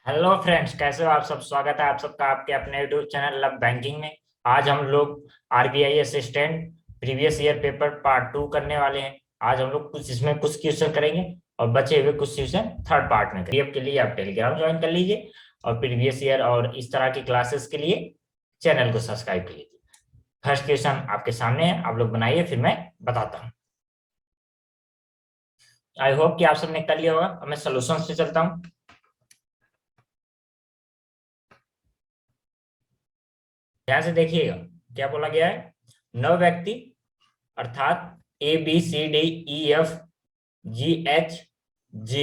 Hello friends, कैसे हो आप सब। स्वागत है आप सबका आपके अपने यूट्यूब चैनल लव बैंकिंग में। आज हम लोग RBI assistant previous year paper part 2 करने वाले हैं। आज हम लोग कुछ इसमें कुछ क्वेश्चन करेंगे और बचे हुए कुछ क्वेश्चन थर्ड पार्ट में करेंगे। के लिए आप टेलीग्राम ज्वाइन कर लीजिए और प्रीवियस ईयर और इस तरह की क्लासेस के लिए चैनल को सब्सक्राइब कर लीजिए। फर्स्ट क्वेश्चन आपके सामने है, आप लोग बनाइए, फिर मैं बताता हूँ। आई होप कि आप सबने कर लिया होगा। अब मैं सोल्यूशन से चलता हूँ। ध्यान से देखिएगा, क्या बोला गया है। 9 व्यक्ति अर्थात ABCDEFGHG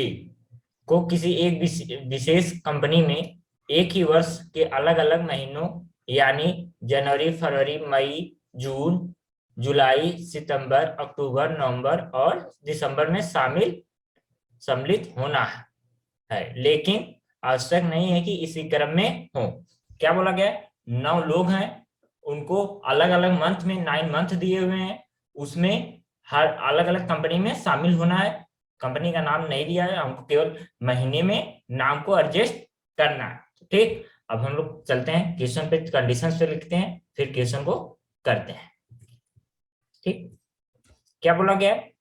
को किसी एक विशेष कंपनी में एक ही वर्ष के अलग अलग महीनों यानी जनवरी, फरवरी, मई, जून, जुलाई, सितंबर, अक्टूबर, नवंबर और दिसंबर में सम्मिलित होना है, लेकिन आवश्यक नहीं है कि इसी क्रम में हो। क्या बोला गया है? 9 लोग हैं, उनको अलग अलग मंथ में 9 मंथ दिए हुए हैं, उसमें हर अलग अलग कंपनी में शामिल होना है। कंपनी का नाम नहीं दिया है, हमको केवल महीने में नाम को एडजस्ट करना है। ठीक, अब हम लोग चलते हैं क्वेश्चन पे, कंडीशंस पे लिखते हैं, फिर क्वेश्चन को करते हैं। ठीक, क्या बोला गया है?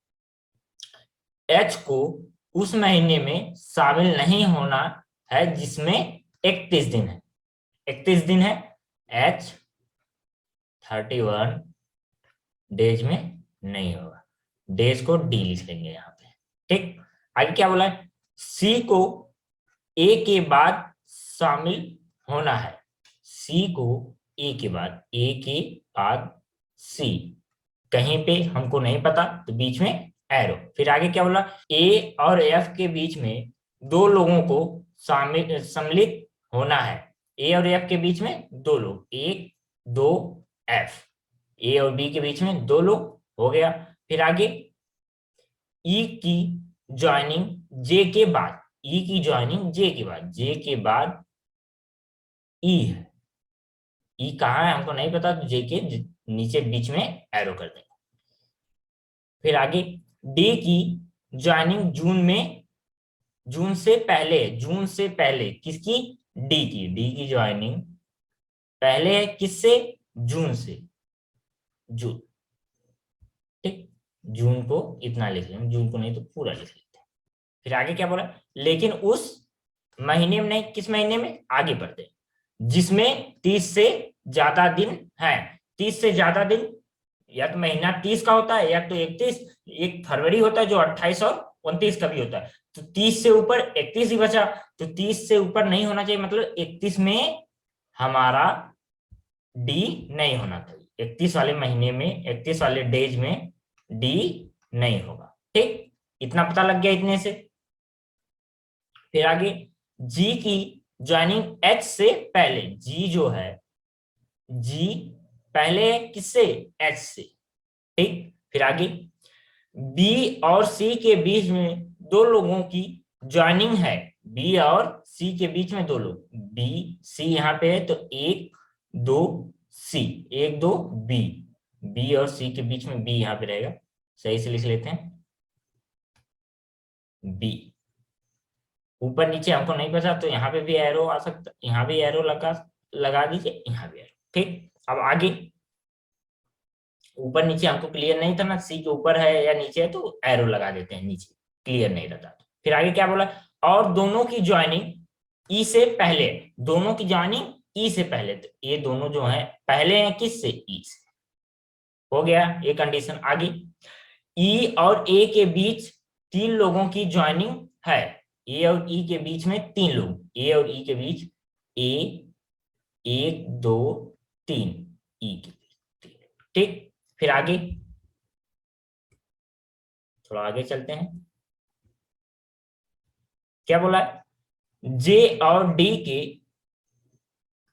एच को उस महीने में शामिल नहीं होना है जिसमें 31 दिन है। 31 दिन है, एच 31 डेज में नहीं होगा, डेज को डी लिख लेंगे यहाँ पे। ठीक, आगे क्या बोला है? सी को ए के बाद शामिल होना है। सी को ए के बाद, ए के बाद सी, कहीं पे हमको नहीं पता तो बीच में एरो। फिर आगे क्या बोला? ए और एफ के बीच में 2 लोगों को सम्मिलित होना है। ए और एफ के बीच में 2 लोग, 1 2 एफ, ए और बी के बीच में 2 लोग हो गया। फिर आगे ई की ज्वाइनिंग जे के बाद, ई की ज्वाइनिंग जे के बाद, जे के बाद ई है। ई कहाँ है हमको नहीं पता, तो जे के नीचे बीच में एरो कर देंगे। फिर आगे डी की ज्वाइनिंग जून में, जून से पहले किसकी? डी की ज्वाइनिंग पहले है किससे? जून से, जून। ठीक, जून को इतना लिख लेंगे, जून को नहीं तो पूरा लिख लेते हैं। फिर आगे क्या बोला? लेकिन उस महीने में नहीं, किस महीने में? आगे बढ़ते हैं, जिसमें 30 से ज्यादा दिन है। 30 से ज्यादा दिन, या तो महीना 30 का होता है, या तो 31, एक फरवरी होता है जो 28 और 29 का भी होता है। तो 30 से ऊपर 31 ही बचा, तो 30 से ऊपर नहीं होना चाहिए, मतलब 31 में हमारा डी नहीं होना चाहिए। 31 वाले महीने में, 31 वाले डेज में डी नहीं होगा। ठीक, इतना पता लग गया इतने से। फिर आगे जी की ज्वाइनिंग एच से पहले, जी जो है, जी पहले है किससे? एच से। ठीक, फिर आगे बी और सी के बीच में 2 लोगों की ज्वाइनिंग है। बी और सी के बीच में 2 लोग, बी सी यहाँ पे है तो 1 2 सी, 1 2 बी, बी और सी के बीच में बी यहाँ पे रहेगा, सही से लिख लेते हैं बी। ऊपर नीचे हमको नहीं पता तो यहाँ पे भी एरो आ सकता, यहाँ भी एरो लगा दीजिए, यहाँ भी एरो। ठीक, अब आगे ऊपर नीचे हमको क्लियर नहीं था ना, सी के ऊपर है या नीचे है तो एरो लगा देते हैं नीचे, क्लियर नहीं रहता। फिर आगे क्या बोला? और दोनों की ज्वाइनिंग ई से पहले, दोनों की ज्वाइनिंग ई से पहले, तो ये दोनों जो है पहले हैं किससे? ई से। हो गया ये कंडीशन। आगे ई और ए के बीच 3 लोगों की ज्वाइनिंग है। ए और ई के बीच में 3 लोग, ए और ई के बीच, ए 1 2 3, ई के बीच 3। ठीक, फिर आगे थोड़ा आगे चलते हैं। क्या बोला? जे और डी के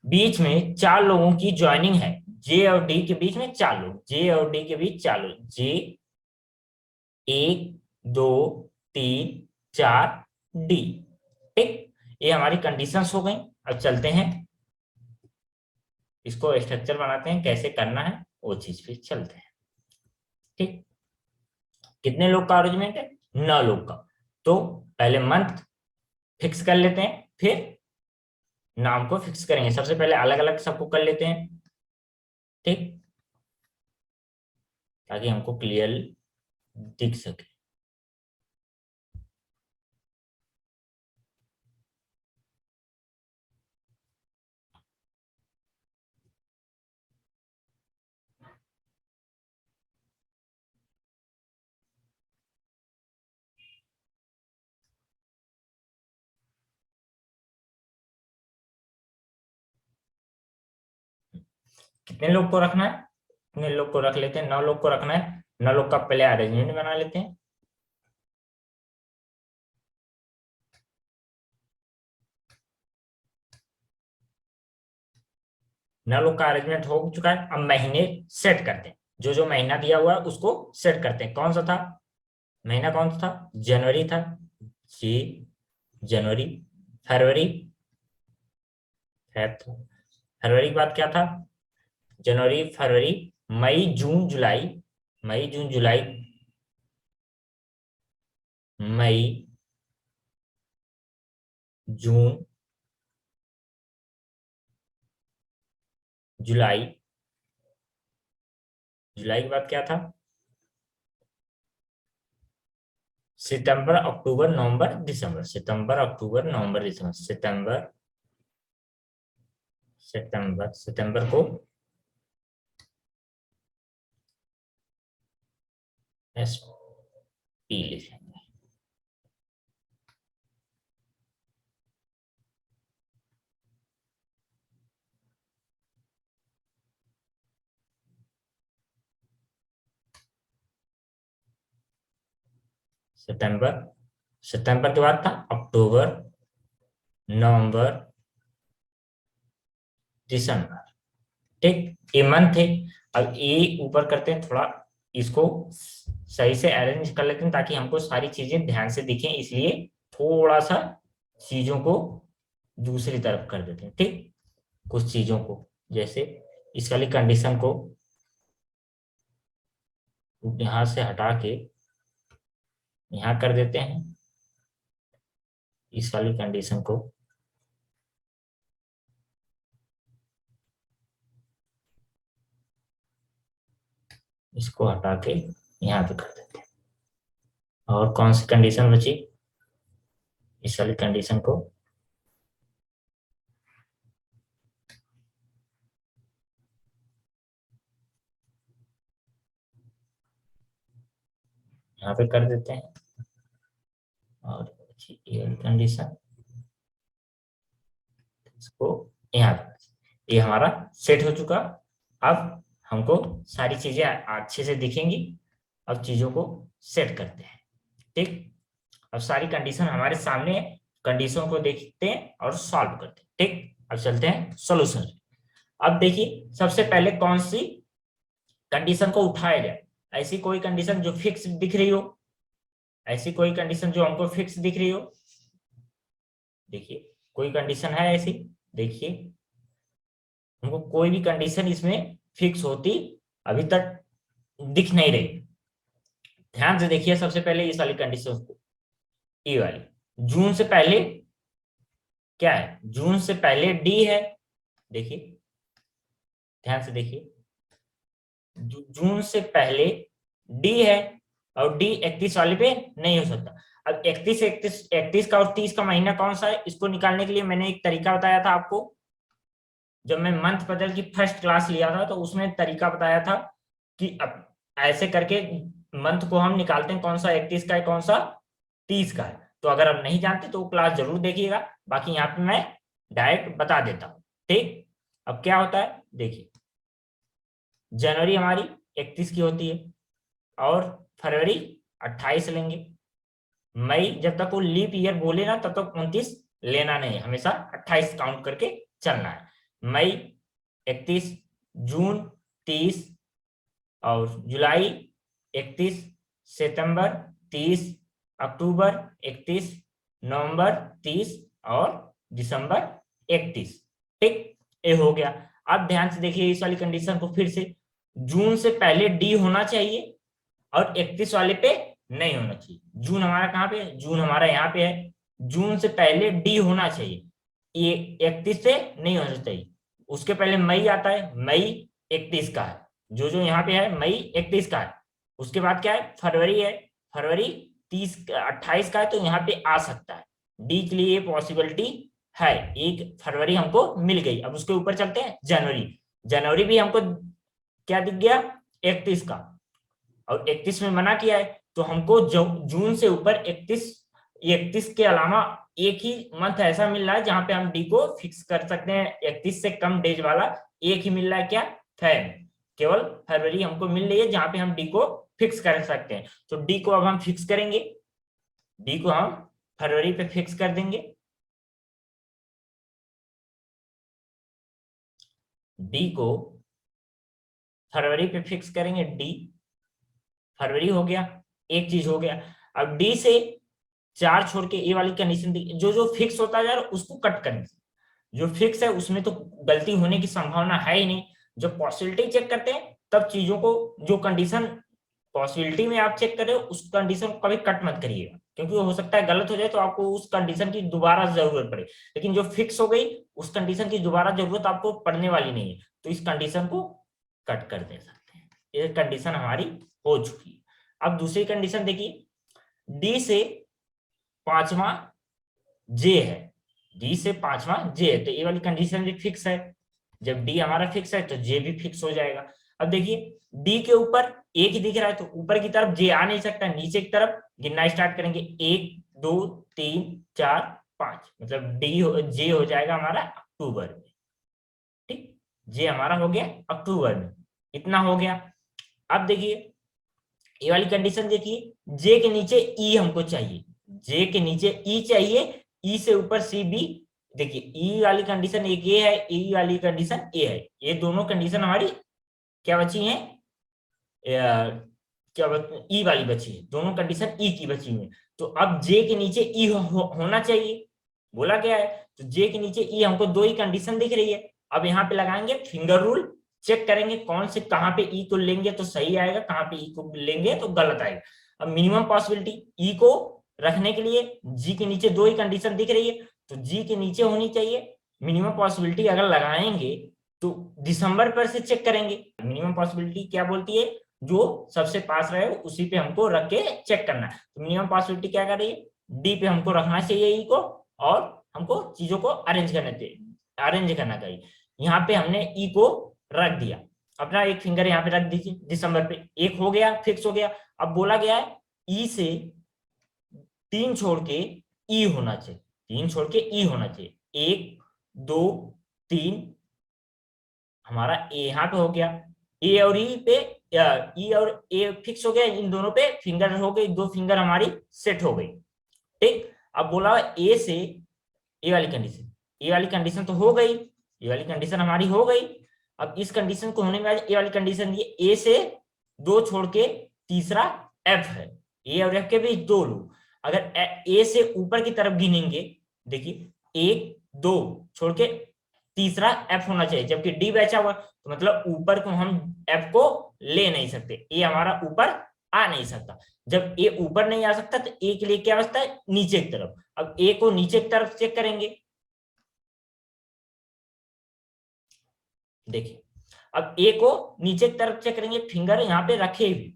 बीच में 4 लोगों की ज्वाइनिंग है। जे और डी के बीच में 4 लोग, जे और डी के बीच 4 लोग, जे 1 2 3 4 डी। ठीक, ये हमारी कंडीशंस हो गई। अब चलते हैं, इसको स्ट्रक्चर बनाते हैं, कैसे करना है वो चीज पे चलते हैं। ठीक, कितने लोग का अरेंजमेंट है? 9 लोग का। तो पहले मंथ फिक्स कर लेते हैं, फिर नाम को फिक्स करेंगे। सबसे पहले अलग अलग सबको कर लेते हैं, ठीक, ताकि हमको क्लियर दिख सके। कितने लोग को रखना है? कितने लोग को रख लेते हैं? 9 लोग को रखना है। 9 लोग का पहले अरेंजमेंट बना लेते हैं। 9 लोग का अरेंजमेंट हो चुका है। अब महीने सेट करते हैं। जो जो महीना दिया हुआ है उसको सेट करते हैं। कौन सा था महीना? कौन सा था? जनवरी था जी, जनवरी। फरवरी, फरवरी के बाद क्या था? जनवरी, फरवरी, मई, जून, जुलाई। मई, जून, जुलाई, मई, जून, जुलाई। जुलाई के बाद क्या था? सितंबर, अक्टूबर, नवंबर, दिसंबर। सितंबर, अक्टूबर, नवंबर, दिसंबर। सितंबर, सितंबर, सितंबर को एस पी लिखेंगे। सितंबर, सितंबर के बाद था अक्टूबर, नवंबर, दिसंबर। ठीक, ये मंथ है। अब ये ऊपर करते हैं थोड़ा, इसको सही से अरेंज कर लेते हैं ताकि हमको सारी चीजें ध्यान से दिखें, इसलिए थोड़ा सा चीजों को दूसरी तरफ कर देते हैं। ठीक, कुछ चीजों को, जैसे इस वाली कंडीशन को यहां से हटा के यहां कर देते हैं। इस वाली कंडीशन को इसको हटा के यहाँ पे कर देते हैं। और कौन सी कंडीशन बची? इस वाली कंडीशन को यहाँ पे कर देते हैं। और बची ये वाली कंडीशन, इसको यहाँ पे। ये हमारा सेट हो चुका। अब हमको सारी चीजें अच्छे से दिखेंगी। अब चीजों को सेट करते हैं। ठीक, अब सारी कंडीशन हमारे सामने है। कंडीशन को देखते हैं और सॉल्व करते हैं। ठीक, अब चलते हैं सॉल्यूशन। अब देखिए सबसे पहले कौन सी कंडीशन को उठाया जाए। ऐसी कोई कंडीशन जो फिक्स दिख रही हो, ऐसी कोई कंडीशन जो हमको फिक्स दिख रही हो। देखिए कोई कंडीशन है ऐसी? देखिए हमको कोई भी कंडीशन इसमें फिक्स होती अभी तक दिख नहीं रही। ध्यान से देखिए सबसे पहले इस वाली कंडीशन को, ये वाली। जून से पहले क्या है? जून से पहले डी है। देखिए ध्यान से देखिए, जून से पहले डी है और डी 31 वाले पे नहीं हो सकता। अब 31, 31, 31 का और 30 का महीना कौन सा है, इसको निकालने के लिए मैंने एक तरीका बताया था आपको। जब मैं मंथ बदल की फर्स्ट क्लास लिया था तो उसमें तरीका बताया था कि अब ऐसे करके मंथ को हम निकालते हैं, कौन सा 31 का है, कौन सा 30 का है। तो अगर आप नहीं जानते तो क्लास जरूर देखिएगा, बाकी यहाँ पे मैं डायरेक्ट बता देता हूँ। ठीक, अब क्या होता है देखिए, जनवरी हमारी 31 की होती है और फरवरी 28 लेंगे। मई, जब तक वो लीप ईयर बोले ना तब तक 29 लेना नहीं, हमेशा 28 काउंट करके चलना है। मई 31, जून 30 और जुलाई 31, सितंबर 30, अक्टूबर 31, नवंबर 30 और दिसंबर 31। ठीक, ये हो गया। अब ध्यान से देखिए इस वाली कंडीशन को फिर से, जून से पहले डी होना चाहिए और 31 वाले पे नहीं होना चाहिए। जून हमारा कहाँ पे है? जून हमारा यहाँ पे है। जून से पहले डी होना चाहिए। ये 31 से नहीं होना चाहिए, उसके पहले मई आता है, मई 31 का है, जो जो यहाँ पे है मई 31 का है। उसके बाद क्या है, फरवरी है, फरवरी 28 का है, तो यहाँ पे आ सकता है। डी के लिए पॉसिबिलिटी है, 1 फरवरी हमको मिल गई। अब उसके ऊपर चलते हैं, जनवरी। जनवरी भी हमको क्या दिख गया, 31 का, और 31 में मना किया है, तो हमको जून से ऊपर 31 के अलावा एक ही मंथ ऐसा मिल रहा है जहां पे हम डी को फिक्स कर सकते हैं। 31 से कम डेज वाला एक ही मिल रहा है, क्या, फेब। केवल फरवरी हमको मिल रही है जहां पे हम डी को फिक्स कर सकते हैं। तो डी को अब हम फिक्स करेंगे, डी को हम फरवरी पे फिक्स कर देंगे। डी को फरवरी पे फिक्स करेंगे, डी फरवरी हो गया, एक चीज हो गया। अब डी से 4 छोड़ के ए वाली कंडीशन, जो जो फिक्स होता है यार उसको कट करने से, जो फिक्स है उसमें तो गलती होने की संभावना है ही नहीं। जब पॉसिबिलिटी चेक करते हैं तब चीजों को, जो कंडीशन पॉसिबिलिटी में आप चेक कर रहे हो उस कंडीशन को कभी कट मत करिएगा, क्योंकि हो सकता है गलत हो जाए तो आपको उस कंडीशन की दोबारा जरूरत पड़े। लेकिन जो फिक्स हो गई उस कंडीशन की दोबारा जरूरत आपको पड़ने वाली नहीं है, तो इस कंडीशन को कट कर दे सकते हैं। ये कंडीशन हमारी हो चुकी है। अब दूसरी कंडीशन देखिए, डी से 5वां जे है, डी से 5वां जे है, तो ये वाली कंडीशन भी फिक्स है। जब डी हमारा फिक्स है तो जे भी फिक्स हो जाएगा। अब देखिए डी के ऊपर एक ही दिख रहा है, तो ऊपर की तरफ जे आ नहीं सकता, नीचे की तरफ गिनना स्टार्ट करेंगे, 1 2 3 4 5, मतलब जे हो जाएगा हमारा अक्टूबर में। ठीक, जे हमारा हो गया अक्टूबर में, इतना हो गया। अब देखिए ये वाली कंडीशन देखिए, जे के नीचे ई हमको चाहिए, जे के नीचे ई चाहिए, ई से ऊपर सी बी। देखिए ई वाली कंडीशन एक ए है, ई वाली कंडीशन ए है, ये दोनों कंडीशन हमारी क्या बची हैं, क्या ई वाली बची है, दोनों कंडीशन ई की बची हुई। तो अब जे के नीचे ई होना चाहिए, बोला गया है, तो जे के नीचे ई हमको दो ही कंडीशन दिख रही है। अब यहाँ पे लगाएंगे फिंगर रूल, चेक करेंगे कौन से कहाँ पे ई को लेंगे तो सही आएगा, कहाँ पे ई को लेंगे तो गलत आएगा। अब मिनिमम पॉसिबिलिटी ई को रखने के लिए जी के नीचे दो ही कंडीशन दिख रही है, तो जी के नीचे होनी चाहिए। मिनिमम पॉसिबिलिटी अगर लगाएंगे तो दिसंबर पर से चेक करेंगे, मिनिमम पॉसिबिलिटी क्या बोलती है, जो सबसे पास रहे उसी पे हमको रख के चेक करना है। तो मिनिमम पॉसिबिलिटी क्या कर रही है, डी पे हमको रखना चाहिए ई को, और हमको चीजों को अरेंज करना चाहिए। यहाँ पे हमने ई को रख दिया, अपना एक फिंगर यहाँ पे रख दीजिए, दिसंबर पे एक हो गया, फिक्स हो गया। अब बोला गया है ई से 3 छोड़ के ई होना चाहिए, 3 छोड़ के ई होना चाहिए, 1 2 3 हमारा ए यहाँ पे हो गया, ए और ई पे, ई और ए फिक्स हो गया, इन दोनों पे फिंगर हो गई, 2 फिंगर हमारी सेट हो गई। ठीक, अब बोला ए से ए वाली कंडीशन, ए वाली कंडीशन तो हो गई, ये वाली कंडीशन हमारी हो गई। अब इस कंडीशन को होने में ए वाली कंडीशन दी, ए से 2 छोड़ के तीसरा एफ है, ए और एफ के बीच 2 लो। अगर ए से ऊपर की तरफ गिनेंगे, देखिए 1 2 छोड़ के तीसरा एफ होना चाहिए, जबकि डी बचा हुआ, तो मतलब ऊपर को हम एफ को ले नहीं सकते, ए हमारा ऊपर आ नहीं सकता। जब ए ऊपर नहीं आ सकता तो ए के लिए क्या बचता है, नीचे की तरफ। अब ए को नीचे की तरफ चेक करेंगे, देखिए अब ए को नीचे की तरफ चेक करेंगे, फिंगर यहाँ पे रखे हुए,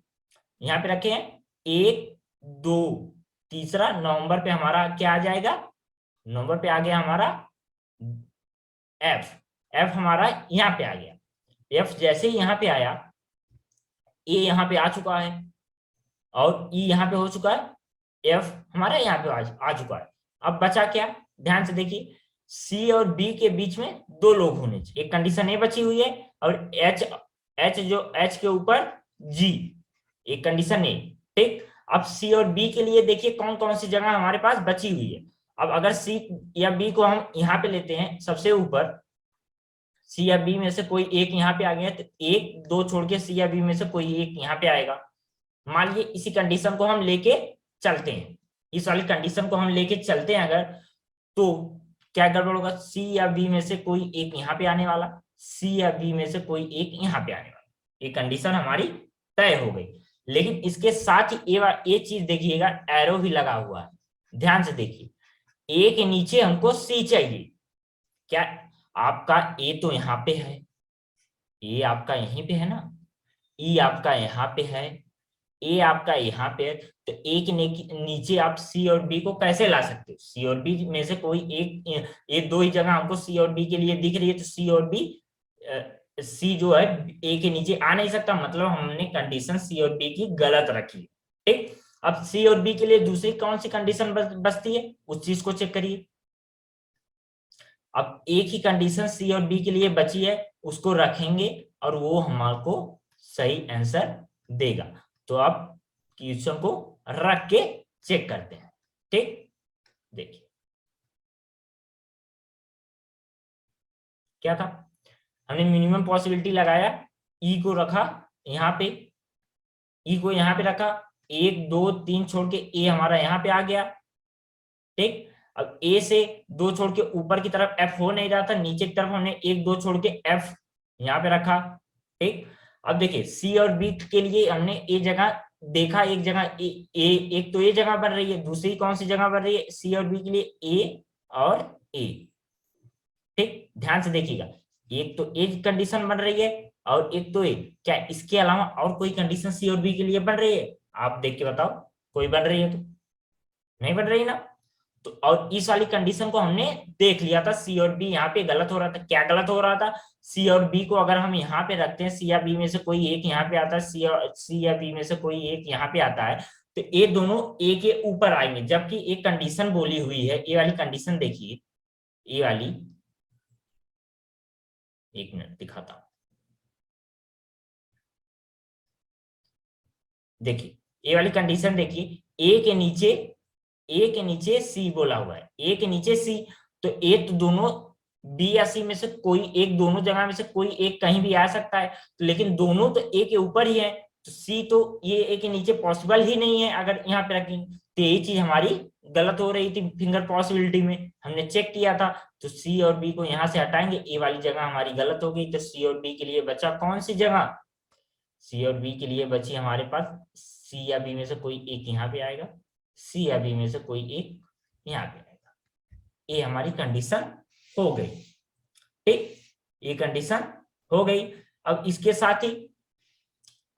यहाँ पे रखे हैं 1 2, तीसरा नवंबर पे हमारा क्या आ जाएगा, नवंबर पे आ गया हमारा एफ, एफ हमारा यहाँ पे आ गया। एफ जैसे ही यहाँ पे आया, ए यहाँ पे आ चुका है और ई यहाँ पे हो चुका है, एफ हमारा यहाँ पे आ चुका है। अब बचा क्या, ध्यान से देखिए, सी और बी के बीच में 2 लोग होने चाहिए, एक कंडीशन ए बची हुई है, और एच एच के ऊपर जी, एक कंडीशन ए। ठीक, अब सी और बी के लिए देखिए कौन कौन सी जगह हमारे पास बची हुई है। अब अगर सी या बी को हम यहाँ पे लेते हैं सबसे ऊपर, सी या बी में से कोई एक यहाँ पे आ गया, तो 1 2 छोड़ के सी या बी में से कोई एक यहाँ पे आएगा। मान लीजिए इसी कंडीशन को हम लेके चलते हैं, इस वाली कंडीशन को हम लेके चलते हैं अगर, तो क्या गड़बड़ होगा, सी या बी में से कोई एक यहाँ पे आने वाला, सी या बी में से कोई एक यहाँ पे आने वाला, ये कंडीशन हमारी तय हो गई। लेकिन इसके साथ ही एक चीज देखिएगा, एरो भी लगा हुआ है, ध्यान से देखिए, ए के नीचे हमको सी चाहिए, क्या आपका ए तो यहाँ पे है, ए आपका यहीं पे है ना, ई आपका यहाँ पे है, ए आपका यहाँ पे है, तो ए के नीचे आप सी और बी को कैसे ला सकते हो? सी और बी में से कोई एक दो ही जगह हमको सी और बी के लिए दिख रही है, तो सी और बी, सी जो है ए के नीचे आ नहीं सकता, मतलब हमने कंडीशन सी और बी की गलत रखी। ठीक, अब सी और बी के लिए दूसरी कौन सी कंडीशन बचती है, उस चीज को चेक करिए। अब एक ही कंडीशन सी और बी के लिए बची है, उसको रखेंगे और वो हमारे को सही आंसर देगा। तो आप क्वेश्चन को रख के चेक करते हैं। ठीक, देखिए क्या था, हमने मिनिमम पॉसिबिलिटी लगाया, ई को रखा यहाँ पे, ई को यहाँ पे रखा, 1 2 3 छोड़ के ए हमारा यहाँ पे आ गया। ठीक, अब ए से 2 छोड़ के ऊपर की तरफ एफ हो नहीं रहा था, नीचे की तरफ हमने 1 2 छोड़ के एफ यहाँ पे रखा। ठीक, अब देखिए सी और बी के लिए हमने ए जगह देखा, एक जगह एक तो ए जगह बन रही है, दूसरी कौन सी जगह बन रही है सी और बी के लिए, ए और ए। ठीक, ध्यान से देखिएगा, एक तो ए कंडीशन बन रही है और एक तो ए, क्या इसके अलावा और कोई कंडीशन सी और बी के लिए बन रही है? आप देख के बताओ, कोई बन रही है? तो नहीं बन रही ना। तो और इस वाली कंडीशन को हमने देख लिया था, सी और बी यहाँ पे गलत हो रहा था। क्या गलत हो रहा था? सी और बी को अगर हम यहाँ पे रखते हैं, सी या बी में से कोई एक यहाँ पे आता है, सी या बी में से कोई एक यहाँ पे आता है, तो ये दोनों ए के ऊपर आएंगे, जबकि एक कंडीशन बोली हुई है, ये वाली कंडीशन देखिए, ये वाली, एक मिनट दिखाता हूं, देखिए ये वाली कंडीशन देखिए, ए के नीचे सी बोला हुआ है, ए के नीचे सी, तो ए तो दोनों बी या सी में से कोई एक, दोनों जगह में से कोई एक कहीं भी आ सकता है, तो लेकिन दोनों तो ए के ऊपर ही है, तो सी तो ये ए के नीचे पॉसिबल ही नहीं है अगर यहाँ पे रखेंगे, तो यही चीज हमारी गलत हो रही थी फिंगर पॉसिबिलिटी में, हमने चेक किया था। तो सी और बी को यहाँ से हटाएंगे, ए वाली जगह हमारी गलत हो गई, तो सी और बी के लिए बचा कौन सी जगह? सी और बी के लिए बची हमारे पास, सी या बी में से कोई एक यहाँ पे आएगा, सी या बी में से कोई एक यहाँ पे आएगा। ये हमारी कंडीशन हो गई। ठीक, ये कंडीशन हो गई। अब इसके साथ ही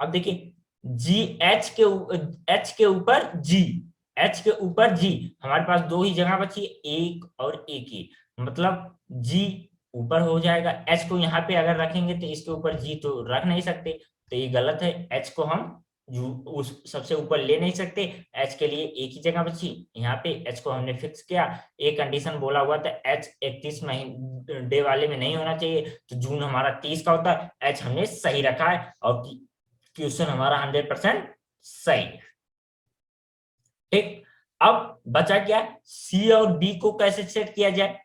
अब देखिए जी, एच के ऊपर जी, एच के ऊपर जी, हमारे पास दो ही जगह बची, एक और एक ही, मतलब जी ऊपर हो जाएगा। एच को यहाँ पे अगर रखेंगे तो इसके ऊपर जी तो रख नहीं सकते, तो ये गलत है, एच को हम उस सबसे ऊपर ले नहीं सकते। एच के लिए एक ही जगह बची, यहाँ पे एच को हमने फिक्स किया। एक कंडीशन बोला हुआ था एच 31 महीने डे वाले में नहीं होना चाहिए, तो जून हमारा 30 का होता है, एच हमने सही रखा है और क्वेश्चन हमारा 100% सही है। ठीक, अब बचा क्या, सी और बी को कैसे सेट किया जाए?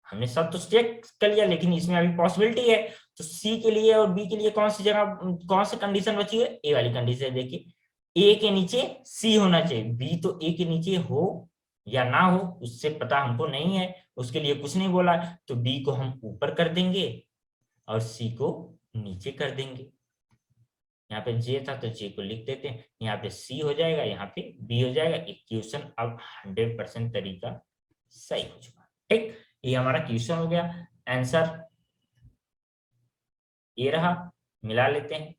हमने सब तो चेक कर लिया, लेकिन इसमें अभी पॉसिबिलिटी है, तो सी के लिए और बी के लिए कौन सी जगह, कौन सी कंडीशन बची है? ए वाली कंडीशन देखिए, ए के नीचे सी होना चाहिए, बी तो ए के नीचे हो या ना हो उससे पता हमको नहीं है, उसके लिए कुछ नहीं बोला, तो बी को हम ऊपर कर देंगे और सी को नीचे कर देंगे। यहाँ पे जे था तो जे को लिख देते हैं, यहाँ पे सी हो जाएगा, यहाँ पे बी हो जाएगा। एक क्वेश्चन अब 100% तरीका सही हो चुका। ठीक, ये हमारा क्वेश्चन हो गया। आंसर ये रहा, मिला लेते हैं,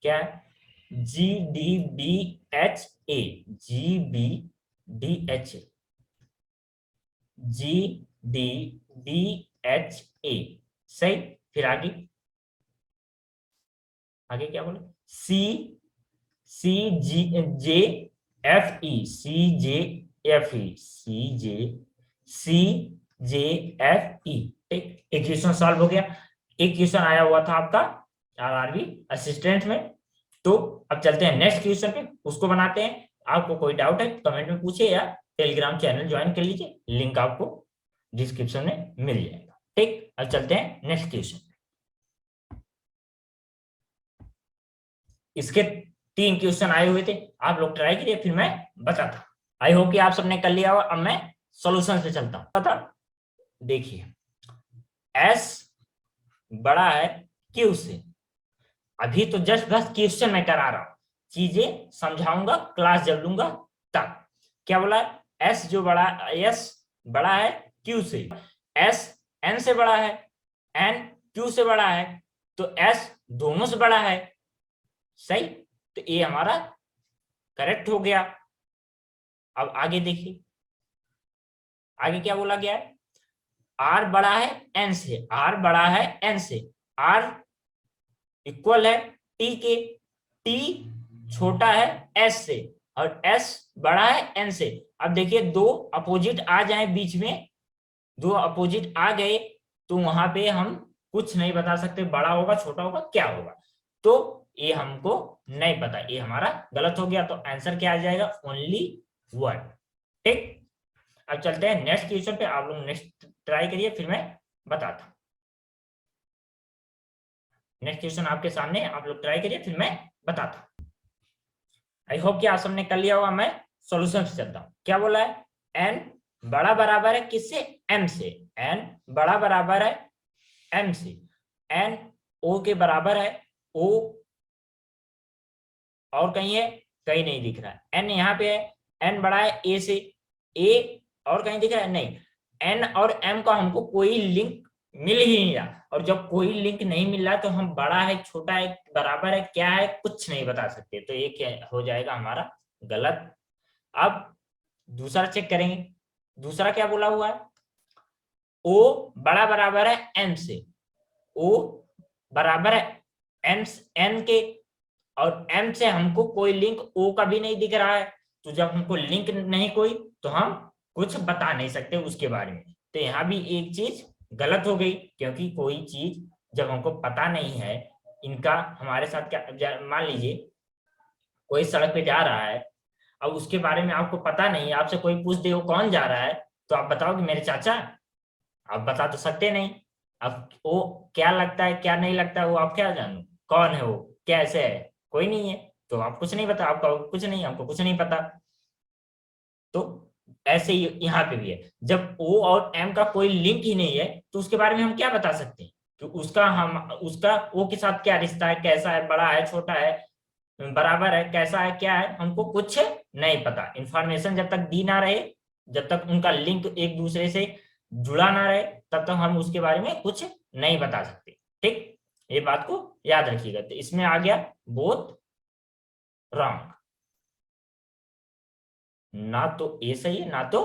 क्या है? G D B H A, G B D H A, G D B H A, सही। फिर आगे, आगे क्या बोले? C C G J F E, C J F E, C J C J F E. एक question solve हो गया। एक क्वेश्चन आया हुआ था आपका आरआरबी असिस्टेंट में, तो अब चलते हैं नेक्स्ट क्वेश्चन पे, उसको बनाते हैं। आपको कोई डाउट है कमेंट में पूछिए या टेलीग्राम चैनल ज्वाइन कर लीजिए, लिंक आपको डिस्क्रिप्शन में मिल जाएगा। ठीक, अब चलते हैं नेक्स्ट क्वेश्चन। इसके 3 क्वेश्चन आए हुए थे, आप लोग ट्राई करिए, फिर मैं बताता हूं। आई होप कि आप सबने कर लिया हो। अब मैं सॉल्यूशन से चलता हूं। पता, देखिए एस बड़ा है क्यू से, अभी तो जस्ट बस क्वेश्चन मैं करा रहा हूं, चीजें समझाऊंगा क्लास जब लूंगा तब। क्या बोला? एस जो बड़ा, एस बड़ा है क्यू से, S N से बड़ा है, N Q से बड़ा है, तो S दोनों से बड़ा है। सही, तो ये हमारा करेक्ट हो गया। अब आगे देखिए, आगे क्या बोला गया है, R बड़ा है N से, R बड़ा है N से, R इक्वल है T के, T छोटा है S से और S बड़ा है N से। अब देखिए दो अपोजिट आ जाए बीच में, दो अपोजिट आ गए तो वहां पे हम कुछ नहीं बता सकते, बड़ा होगा छोटा होगा क्या होगा, तो ये हमको नहीं पता, ये हमारा गलत हो गया। तो आंसर क्या आ जाएगा, ओनली वन। ठीक, अब चलते हैं नेक्स्ट क्वेश्चन पे, आप लोग नेक्स्ट ट्राई करिए फिर मैं बताता हूं। नेक्स्ट क्वेश्चन आपके सामने, आप लोग ट्राई करिए फिर मैं बताता हूं। आई होप कि आप सबने कर लिया होगा। मैं सॉल्यूशन से चलता हूं। क्या बोला है, एन बड़ा बराबर है किससे, एम से, एन बड़ा बराबर है एम से, एन ओ के बराबर है, ओ और कहीं है, कहीं नहीं दिख रहा है, एन यहाँ पे है, एन बड़ा है ए से, ए और कहीं दिख रहा है नहीं, एन और एम का हमको कोई लिंक मिल ही नहीं रहा, और जब कोई लिंक नहीं मिल रहा तो हम बड़ा है छोटा है बराबर है क्या है कुछ नहीं बता सकते, तो ये क्या हो जाएगा हमारा गलत। अब दूसरा चेक करेंगे, दूसरा क्या बोला हुआ है, ओ बड़ा बराबर है एम से, ओ बराबर है एम एन के, और एम से हमको कोई लिंक ओ का भी नहीं दिख रहा है, तो जब हमको लिंक नहीं कोई तो हम कुछ बता नहीं सकते उसके बारे में। तो यहाँ भी एक चीज गलत हो गई, क्योंकि कोई चीज जब हमको पता नहीं है इनका, हमारे साथ क्या, मान लीजिए कोई सड़क पे जा रहा है, अब उसके बारे में आपको पता नहीं, आपसे कोई पूछ दे वो कौन जा रहा है, तो आप बताओगे मेरे चाचा, आप बता तो सकते नहीं। अब वो क्या लगता है क्या नहीं लगता है वो आप क्या जानो, कौन है वो कैसे है, कोई नहीं है, तो आप कुछ नहीं पता, आपका कुछ नहीं, हमको कुछ नहीं पता। तो ऐसे ही यहाँ पे भी है, जब ओ और एम का कोई लिंक ही नहीं है तो उसके बारे में हम क्या बता सकते हैं कि उसका ओ के साथ क्या रिश्ता है, कैसा है, बड़ा है छोटा है बराबर है कैसा है क्या है, हमको कुछ नहीं पता। इंफॉर्मेशन जब तक दी ना रहे, जब तक उनका लिंक एक दूसरे से जुड़ा ना रहे, तब तक हम उसके बारे में कुछ नहीं बता सकते। ठीक, ये बात को याद रखिएगा। तो इसमें आ गया बोथ रॉन्ग, ना तो ए सही है ना तो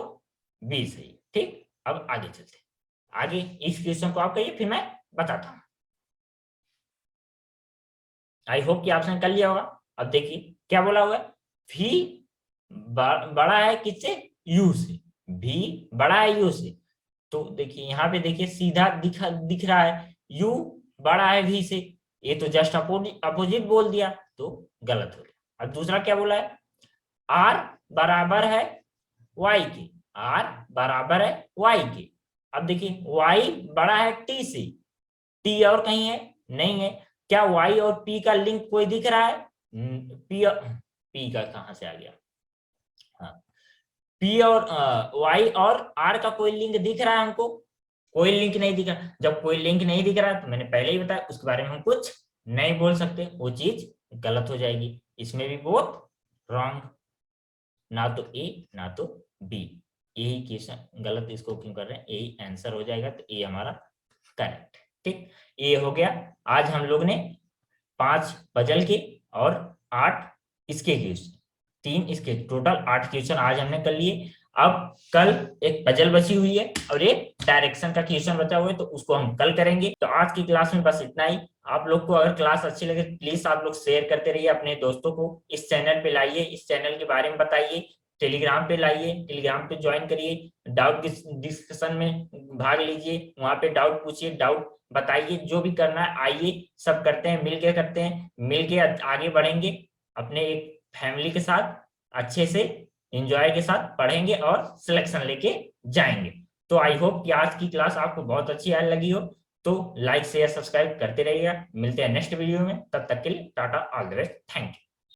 बी सही है। ठीक, अब आगे चलते हैं, आगे इस क्वेश्चन को आप कहिए फिर मैं बताता हूं। आई होप कि आपने कर लिया होगा। अब देखिए क्या बोला हुआ है, भी बड़ा है किससे, यू से, भी बड़ा है यू से, तो देखिए यहाँ पे देखिए सीधा दिख रहा है यू बड़ा है भी से, ये तो जस्ट अपोजिट बोल दिया तो गलत हो गया। अब दूसरा क्या बोला है, आर बराबर है वाई के, आर बराबर है वाई के, अब देखिए वाई बड़ा है टी से, टी और कहीं है नहीं है, क्या वाई और पी का लिंक कोई दिख रहा है, पी पी का कहां से आ गया, हाँ पी और वाई और आर का कोई लिंक दिख रहा है हमको, कोई लिंक नहीं दिख रहा। जब कोई लिंक नहीं दिख रहा तो मैंने पहले ही बताया उसके बारे में हम कुछ नहीं बोल सकते, वो चीज गलत हो जाएगी। इसमें भी बोथ रॉन्ग, ना तो ए ना तो बी, यही क्वेश्चन गलत इसको क्यों कर रहे हैं, यही आंसर हो जाएगा, तो ए हमारा करेक्ट। ठीक, ये हो गया। आज हम लोग ने 5 पजल के और 8 इसके क्वेश्चन, 3 इसके, टोटल 8 क्वेश्चन आज हमने कर लिए। अब कल एक पजल बची हुई है और एक डायरेक्शन का क्वेश्चन बचा हुआ है, तो उसको हम कल करेंगे। तो आज की क्लास में बस इतना ही। आप लोग को अगर क्लास अच्छी लगे प्लीज आप लोग शेयर करते रहिए अपने दोस्तों को, इस चैनल पे लाइए, इस चैनल के बारे में बताइए, टेलीग्राम पे लाइए, टेलीग्राम पे ज्वाइन करिए, डाउट डिस्कशन में भाग लीजिए, वहां पे डाउट पूछिए, डाउट बताइए, जो भी करना है आइए, सब करते हैं, मिलके करते हैं, मिलके आगे बढ़ेंगे अपने एक फैमिली के साथ, अच्छे से एंजॉय के साथ पढ़ेंगे और सिलेक्शन लेके जाएंगे। तो आई होप कि आज की क्लास आपको बहुत अच्छी लगी हो, तो लाइक शेयर सब्सक्राइब करते रहिएगा। मिलते हैं नेक्स्ट वीडियो में, तब तक के लिए Tata, all the best, thank you.